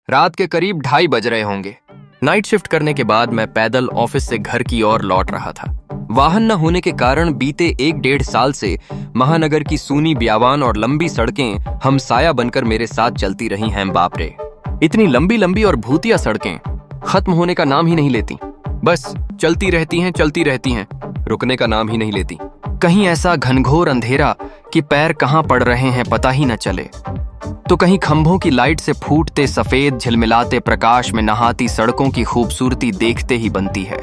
रात के करीब 2:30 बज रहे होंगे। नाइट शिफ्ट करने के बाद मैं पैदल ऑफिस से घर की ओर लौट रहा था। वाहन न होने के कारण बीते 1-1.5 साल से महानगर की सूनी ब्यावान और लंबी सड़कें हमसाया बनकर मेरे साथ चलती रही हैं। बाप रे, इतनी लंबी लंबी और भूतिया सड़कें खत्म होने का नाम ही नहीं लेती। बस चलती रहती हैं, रुकने का नाम ही नहीं लेती। कहीं ऐसा घनघोर अंधेरा कि पैर कहाँ पड़ रहे हैं पता ही न चले, तो कहीं खंभों की लाइट से फूटते सफेद झिलमिलाते प्रकाश में नहाती सड़कों की खूबसूरती देखते ही बनती है।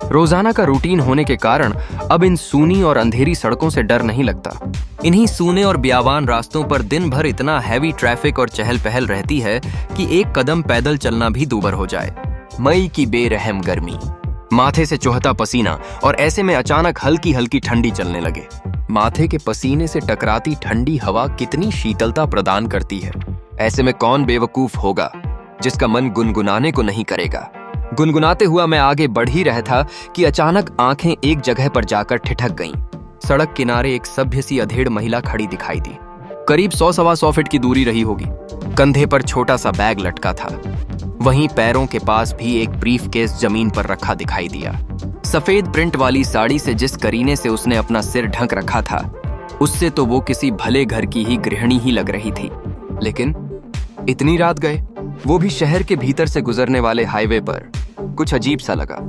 रोजाना का रूटीन होने के कारण अब इन सूनी और अंधेरी सड़कों से डर नहीं लगता। इन्हीं सूने और ब्यावान रास्तों पर दिन भर इतना हैवी ट्रैफिक और चहल पहल रहती है कि एक कदम पैदल चलना भी दूभर हो जाए। मई की बेरहम गर्मी, माथे से चुहता पसीना, और ऐसे में अचानक हल्की हल्की ठंडी चलने लगे। माथे के पसीने से टकराती ठंडी हवा कितनी शीतलता प्रदान करती है। ऐसे में कौन बेवकूफ होगा जिसका मन गुनगुनाने को नहीं करेगा। गुनगुनाते हुआ मैं आगे बढ़ ही रहा था कि अचानक आंखें एक जगह पर जाकर ठिठक गईं। सड़क किनारे एक सभ्य सी अधेड़ महिला खड़ी दिखाई दी। करीब 100-125 फीट की दूरी रही होगी। कंधे पर छोटा सा बैग लटका था। वहीं पैरों के पास भी एक ब्रीफकेस जमीन पर रखा दिखाई दिया। सफेद प्रिंट वाली साड़ी से जिस करीने से उसने अपना सिर ढक रखा था, उससे तो वो किसी भले घर की ही गृहिणी ही लग रही थी। लेकिन इतनी रात गए, वो भी शहर के भीतर से गुजरने वाले हाईवे पर, कुछ अजीब सा लगा।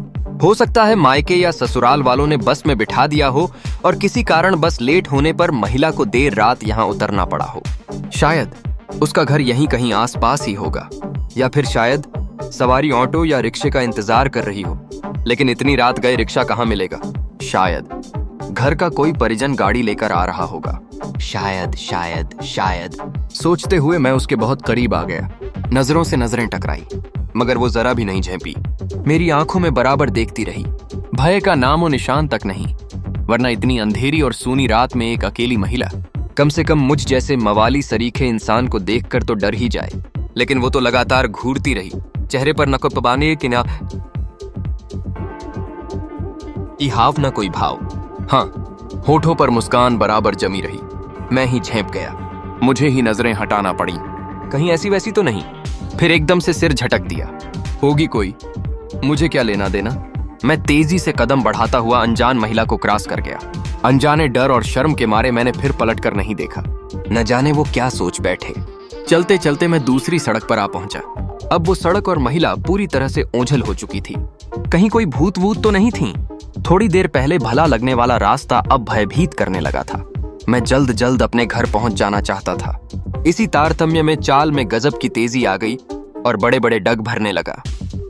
हो सकता है मायके या ससुराल वालों ने बस में बिठा दिया हो और किसी कारण बस लेट होने पर महिला को देर रात यहाँ उतरना पड़ा हो। शायद उसका घर यहीं कहीं आसपास ही होगा, या फिर शायद सवारी ऑटो या रिक्शे का इंतजार कर रही हो। लेकिन इतनी रात गए रिक्शा कहाँ मिलेगा? शायद घर का कोई परिजन गाड़ी लेकर आ रहा होगा। शायद सोचते हुए मैं उसके बहुत करीब आ गया। नजरों से नजरें टकराई, मगर वो जरा भी नहीं झेंपी। मेरी आंखों में बराबर देखती रही। भय का नामो निशान तक नहीं, वरना इतनी अंधेरी और सूनी रात में एक अकेली महिला, कम से कम मुझ जैसे मवाली सरीखे इंसान को देखकर तो डर ही जाए। लेकिन वो तो लगातार घूरती रही, चेहरे पर न कोई पबाने कि ना हाव न कोई भाव। हाँ, होठों पर मुस्कान बराबर जमी रही। मैं ही झेंप गया। मुझे ही नजरें हटाना पड़ी, कहीं ऐसी वैसी तो नहीं। फिर एकदम से सिर झटक दिया। होगी कोई, मुझे क्या लेना देना। मैं तेजी से कदम बढ़ाता हुआ अनजान महिला को क्रॉस कर गया। अनजाने डर और शर्म के मारे मैंने फिर पलट कर नहीं देखा। न जाने वो क्या सोच बैठे। चलते चलते मैं दूसरी सड़क पर आ पहुंचा। अब वो सड़क और महिला पूरी तरह से ओझल हो चुकी थी। कहीं कोई भूत वूत तो नहीं थी। थोड़ी देर पहले भला लगने वाला रास्ता अब भयभीत करने लगा था। मैं जल्द जल्द अपने घर पहुंच जाना चाहता था। इसी तारतम्य में चाल में गजब की तेजी आ गई और बड़े बड़े डग भरने लगा।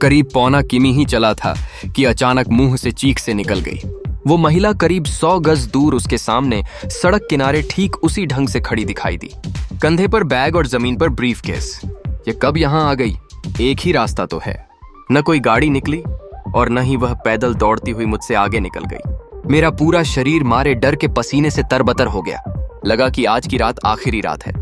करीब 1.25 किमी ही चला था कि अचानक मुंह से चीख से निकल गई। वो महिला करीब 100 गज दूर उसके सामने सड़क किनारे ठीक उसी ढंग से खड़ी दिखाई दी। कंधे पर बैग और जमीन पर ब्रीफकेस। ये कब यहाँ आ गई? एक ही रास्ता तो है। न कोई गाड़ी निकली और न ही वह पैदल दौड़ती हुई मुझसे आगे निकल गई। मेरा पूरा शरीर मारे डर के पसीने से तरबतर हो गया। लगा कि आज की रात आखिरी रात है।